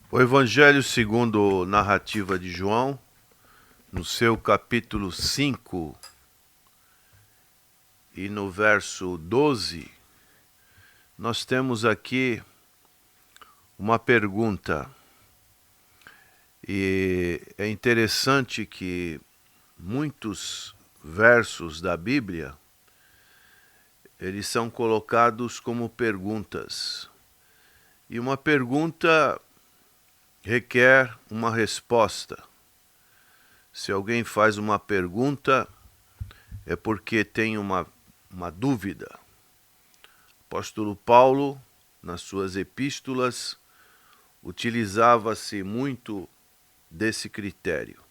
O Evangelho segundo narrativa de João, no seu capítulo 5 e no verso 12, nós temos aqui uma pergunta. E é interessante que muitos versos da Bíblia, eles são colocados como perguntas. E uma pergunta requer uma resposta. Se alguém faz uma pergunta, é porque tem uma dúvida. O apóstolo Paulo, nas suas epístolas, utilizava-se muito desse critério.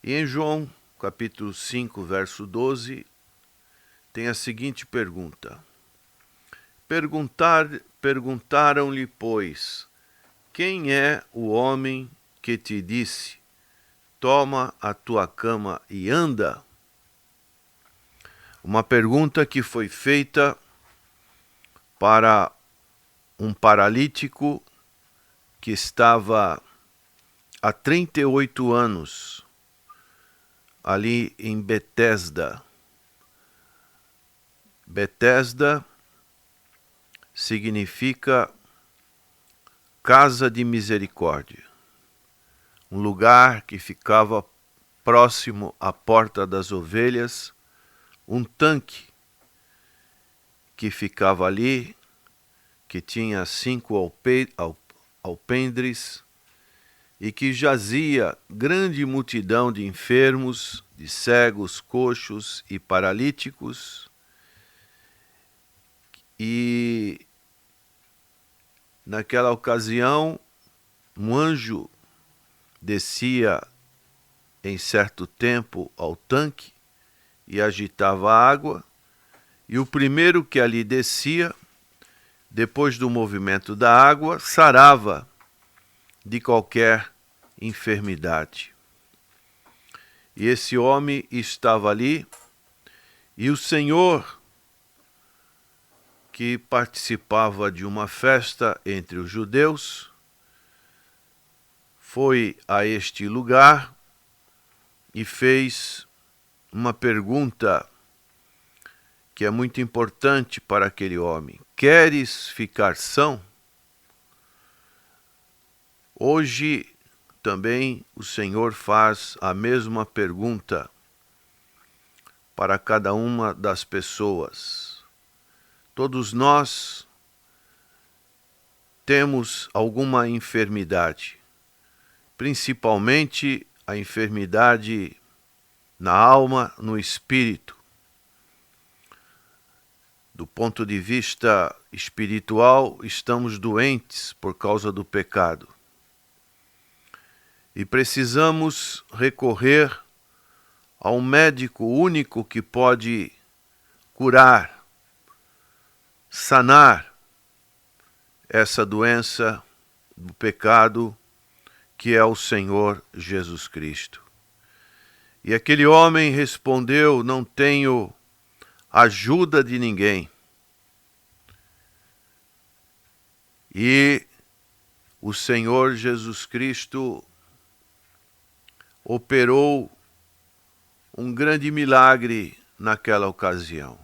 E em João, capítulo 5, verso 12, tem a seguinte pergunta. Perguntaram-lhe, pois, quem é o homem que te disse, toma a tua cama e anda? Uma pergunta que foi feita para um paralítico que estava há 38 anos ali em Betesda. Betesda significa casa de misericórdia, um lugar que ficava próximo à porta das ovelhas, um tanque que ficava ali, que tinha 5 alpendres e que jazia grande multidão de enfermos, de cegos, coxos e paralíticos. E naquela ocasião, um anjo descia em certo tempo ao tanque e agitava a água, e o primeiro que ali descia, depois do movimento da água, sarava de qualquer enfermidade. E esse homem estava ali, e o Senhor, que participava de uma festa entre os judeus, foi a este lugar e fez uma pergunta que é muito importante para aquele homem. Queres ficar são? Hoje também o Senhor faz a mesma pergunta para cada uma das pessoas. Todos nós temos alguma enfermidade, principalmente a enfermidade na alma, no espírito. Do ponto de vista espiritual, estamos doentes por causa do pecado. E precisamos recorrer a um médico único que pode curar, sanar essa doença do pecado, que é o Senhor Jesus Cristo. E aquele homem respondeu: não tenho ajuda de ninguém. E o Senhor Jesus Cristo operou um grande milagre naquela ocasião.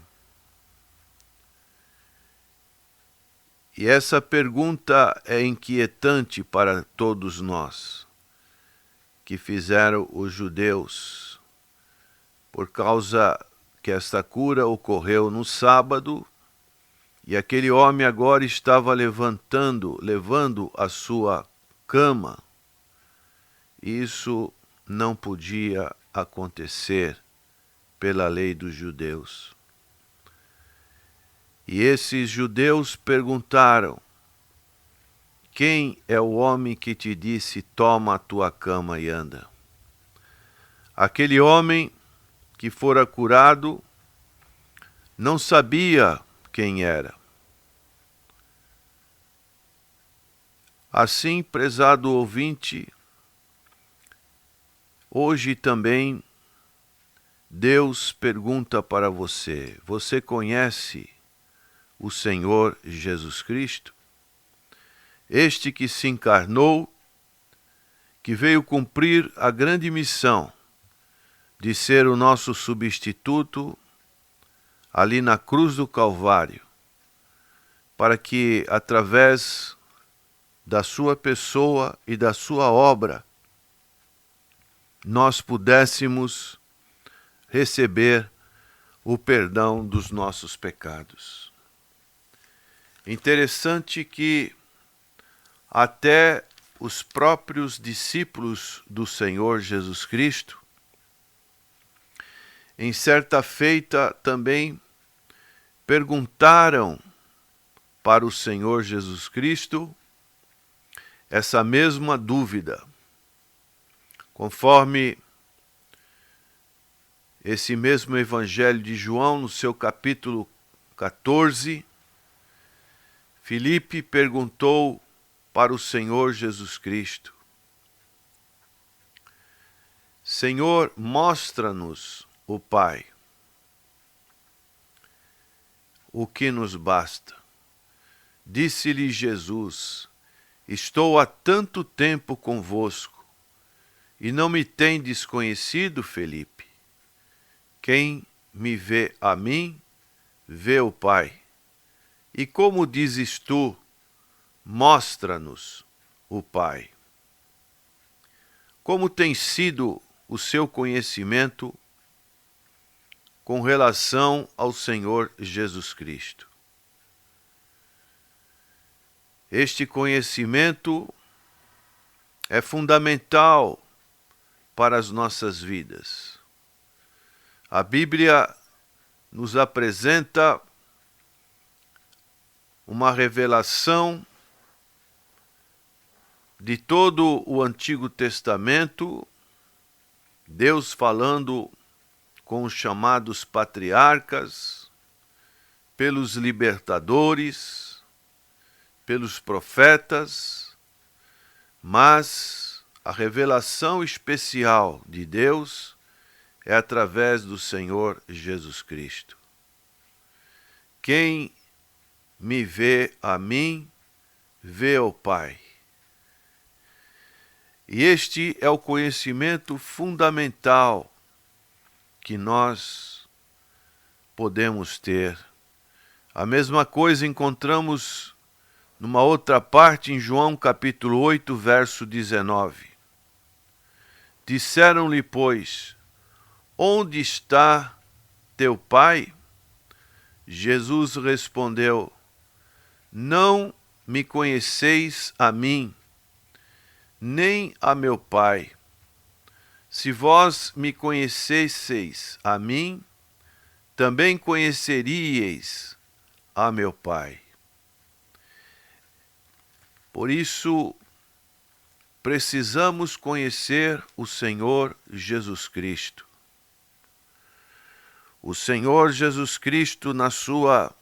E essa pergunta é inquietante para todos nós, que fizeram os judeus, por causa que esta cura ocorreu no sábado, e aquele homem agora estava levando a sua cama. Isso não podia acontecer pela lei dos judeus. E esses judeus perguntaram: quem é o homem que te disse, toma a tua cama e anda? Aquele homem que fora curado não sabia quem era. Assim, prezado ouvinte, hoje também Deus pergunta para você: você conhece o Senhor Jesus Cristo? este que se encarnou, que veio cumprir a grande missão de ser o nosso substituto ali na cruz do Calvário, para que através da sua pessoa e da sua obra nós pudéssemos receber o perdão dos nossos pecados. Interessante que até os próprios discípulos do Senhor Jesus Cristo, em certa feita também perguntaram para o Senhor Jesus Cristo essa mesma dúvida. Conforme esse mesmo Evangelho de João, no seu capítulo 14, Filipe perguntou para o Senhor Jesus Cristo: Senhor, mostra-nos o Pai, o que nos basta. Disse-lhe Jesus: Estou há tanto tempo convosco, e não me tendes conhecido, Filipe? Quem me vê a mim, vê o Pai. E como dizes tu, mostra-nos o Pai? Como tem sido o seu conhecimento com relação ao Senhor Jesus Cristo? Este conhecimento é fundamental para as nossas vidas. A Bíblia nos apresenta uma revelação de todo o Antigo Testamento, Deus falando com os chamados patriarcas, pelos libertadores, pelos profetas, mas a revelação especial de Deus é através do Senhor Jesus Cristo. Quem me vê a mim, vê o Pai. E este é o conhecimento fundamental que nós podemos ter. A mesma coisa encontramos numa outra parte em João capítulo 8, verso 19. Disseram-lhe, pois, onde está teu Pai? Jesus respondeu, não me conheceis a mim, nem a meu Pai. Se vós me conhecesseis a mim, também conheceríeis a meu Pai. Por isso, precisamos conhecer o Senhor Jesus Cristo. O Senhor Jesus Cristo, na sua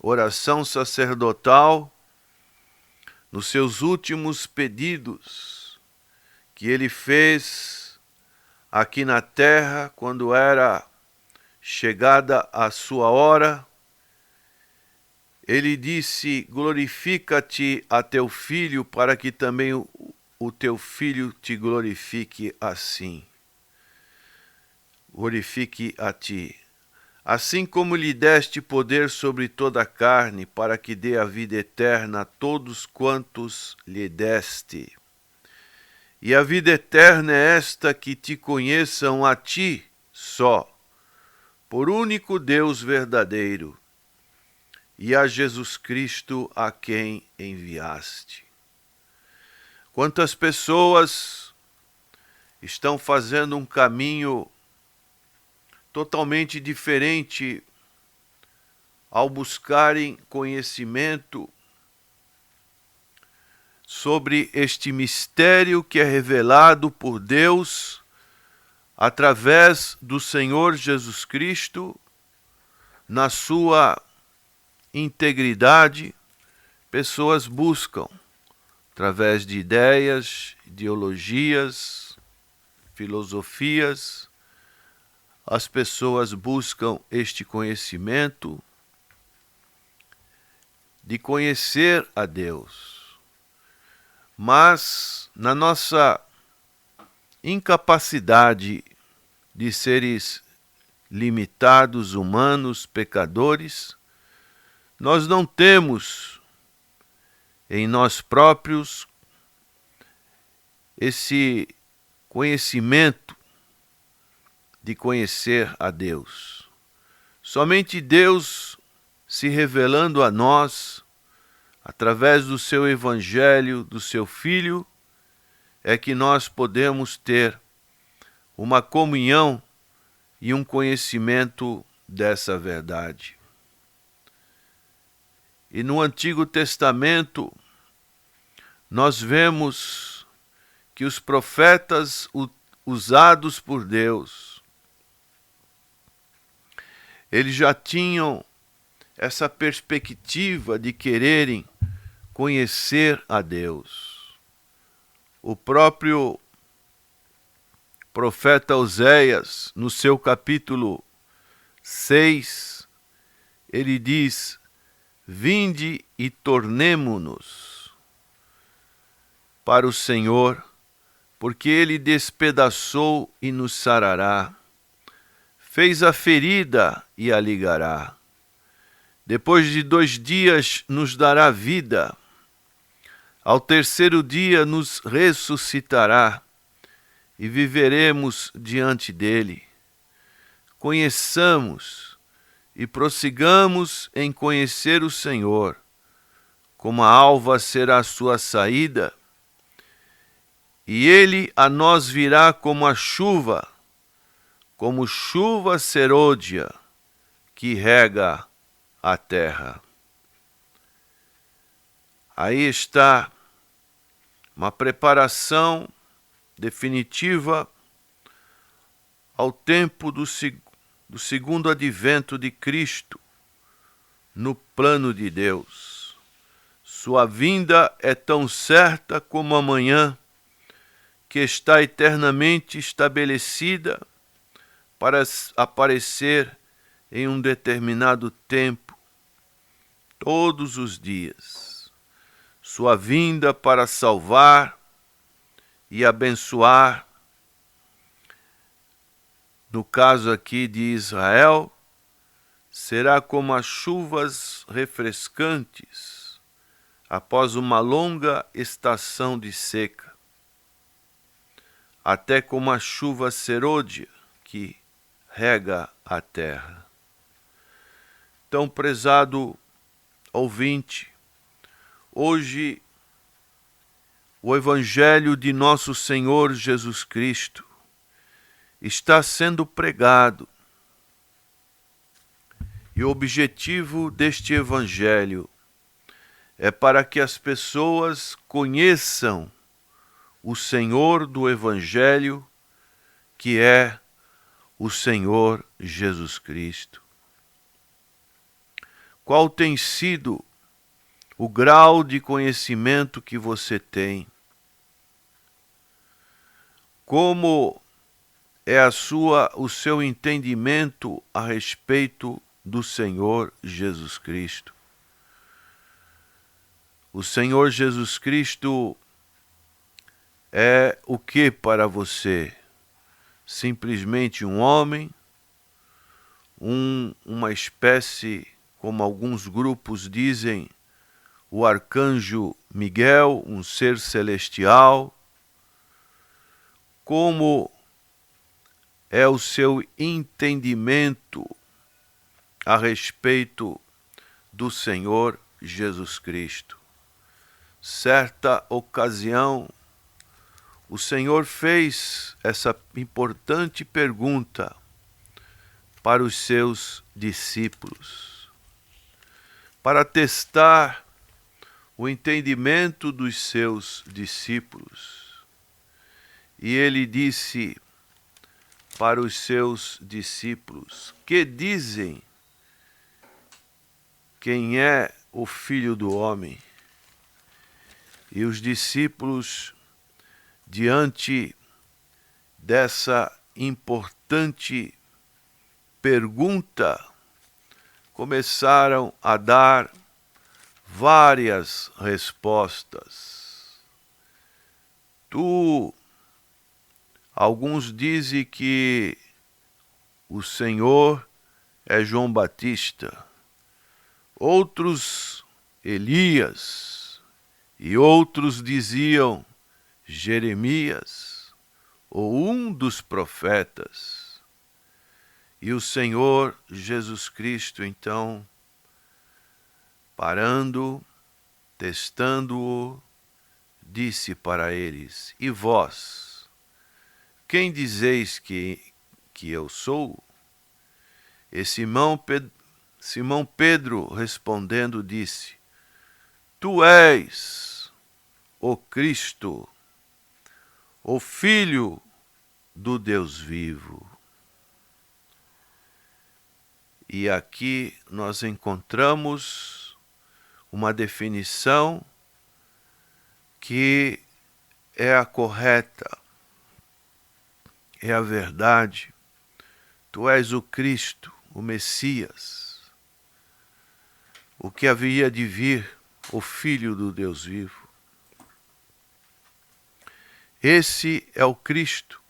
oração sacerdotal, nos seus últimos pedidos que ele fez aqui na terra, quando era chegada a sua hora, ele disse, glorifica-te a teu filho, para que também o teu filho te glorifique assim. Glorifique a ti. Assim como lhe deste poder sobre toda a carne, para que dê a vida eterna a todos quantos lhe deste. E a vida eterna é esta, que te conheçam a ti só, por único Deus verdadeiro, e a Jesus Cristo a quem enviaste. Quantas pessoas estão fazendo um caminho totalmente diferente ao buscarem conhecimento sobre este mistério que é revelado por Deus através do Senhor Jesus Cristo, na sua integridade. Pessoas buscam, através de ideias, ideologias, filosofias, as pessoas buscam este conhecimento de conhecer a Deus. Mas na nossa incapacidade de seres limitados, humanos, pecadores, nós não temos em nós próprios esse conhecimento de conhecer a Deus. Somente Deus se revelando a nós, através do seu Evangelho, do seu Filho, é que nós podemos ter uma comunhão e um conhecimento dessa verdade. E no Antigo Testamento, nós vemos que os profetas usados por Deus, eles já tinham essa perspectiva de quererem conhecer a Deus. O próprio profeta Oséias, no seu capítulo 6, ele diz: vinde e tornemo-nos para o Senhor, porque ele despedaçou e nos sarará, fez a ferida e a ligará. Depois de 2 dias nos dará vida, ao terceiro dia nos ressuscitará e viveremos diante dele. Conheçamos e prossigamos em conhecer o Senhor, como a alva será a sua saída, e ele a nós virá como a chuva, como chuva serôdia que rega a terra. Aí está uma preparação definitiva ao tempo do segundo advento de Cristo no plano de Deus. Sua vinda é tão certa como a manhã, que está eternamente estabelecida para aparecer em um determinado tempo, todos os dias. Sua vinda para salvar e abençoar, no caso aqui de Israel, será como as chuvas refrescantes após uma longa estação de seca, até como a chuva serôdia que rega a terra. Então, prezado ouvinte, hoje o Evangelho de nosso Senhor Jesus Cristo está sendo pregado. E o objetivo deste Evangelho é para que as pessoas conheçam o Senhor do Evangelho, que é o Senhor Jesus Cristo. Qual tem sido o grau de conhecimento que você tem? Como é o seu entendimento a respeito do Senhor Jesus Cristo? O Senhor Jesus Cristo é o que para você? Simplesmente um homem? Uma espécie, como alguns grupos dizem, o arcanjo Miguel, um ser celestial? Como é o seu entendimento a respeito do Senhor Jesus Cristo? Certa ocasião, o Senhor fez essa importante pergunta para os seus discípulos, para testar o entendimento dos seus discípulos. E ele disse para os seus discípulos: que dizem quem é o Filho do Homem? E os discípulos, diante dessa importante pergunta, começaram a dar várias respostas. Alguns dizem que o Senhor é João Batista, outros Elias, e outros diziam Jeremias, ou um dos profetas. E o Senhor Jesus Cristo, então, parando, testando-o, disse para eles: E vós, quem dizeis que eu sou? E Simão Pedro respondendo disse: Tu és o Cristo, o Filho do Deus vivo. E aqui nós encontramos uma definição que é a correta, é a verdade. Tu és o Cristo, o Messias, o que havia de vir, o Filho do Deus vivo. Esse é o Cristo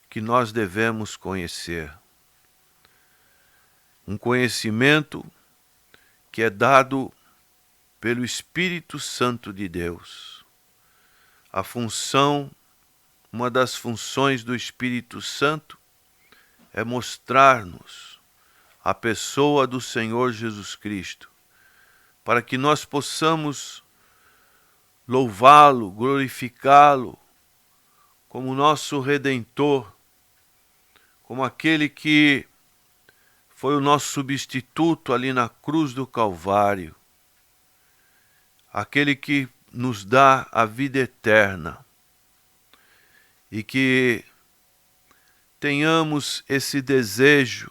que nós devemos conhecer. Um conhecimento que é dado pelo Espírito Santo de Deus. Uma das funções do Espírito Santo é mostrar-nos a pessoa do Senhor Jesus Cristo, para que nós possamos louvá-lo, glorificá-lo como nosso Redentor, como aquele que foi o nosso substituto ali na cruz do Calvário, aquele que nos dá a vida eterna, e que tenhamos esse desejo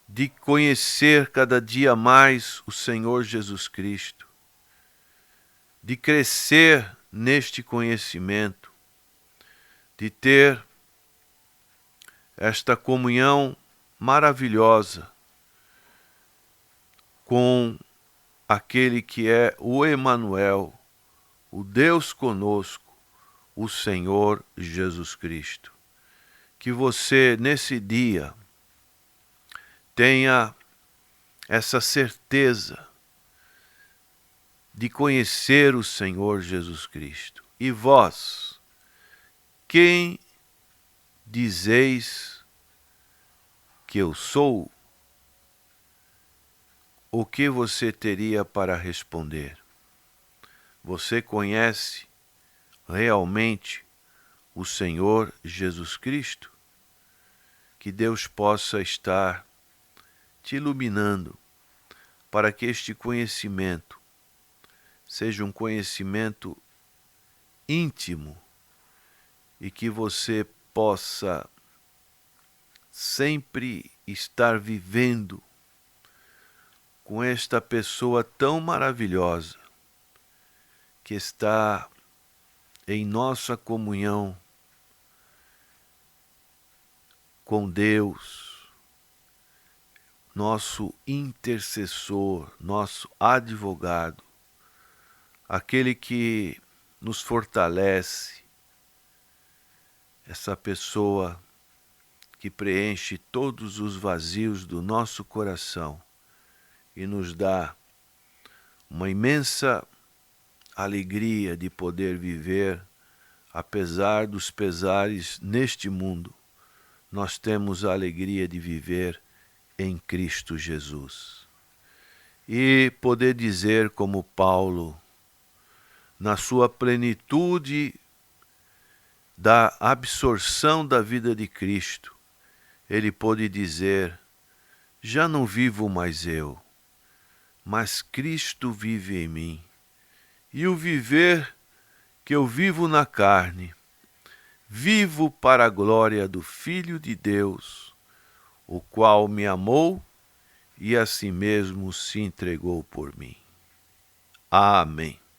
de conhecer cada dia mais o Senhor Jesus Cristo, de crescer neste conhecimento, de ter esta comunhão maravilhosa com aquele que é o Emanuel, o Deus conosco, o Senhor Jesus Cristo. Que você, nesse dia, tenha essa certeza de conhecer o Senhor Jesus Cristo. E vós, quem dizeis que eu sou? O que você teria para responder? Você conhece realmente o Senhor Jesus Cristo? Que Deus possa estar te iluminando para que este conhecimento seja um conhecimento íntimo e que você possa sempre estar vivendo com esta pessoa tão maravilhosa que está em nossa comunhão com Deus, nosso intercessor, nosso advogado, aquele que nos fortalece, essa pessoa que preenche todos os vazios do nosso coração e nos dá uma imensa alegria de poder viver, apesar dos pesares neste mundo. Nós temos a alegria de viver em Cristo Jesus. E poder dizer como Paulo, na sua plenitude da absorção da vida de Cristo, ele pôde dizer: já não vivo mais eu, mas Cristo vive em mim. E o viver que eu vivo na carne, vivo para a glória do Filho de Deus, o qual me amou e a si mesmo se entregou por mim. Amém.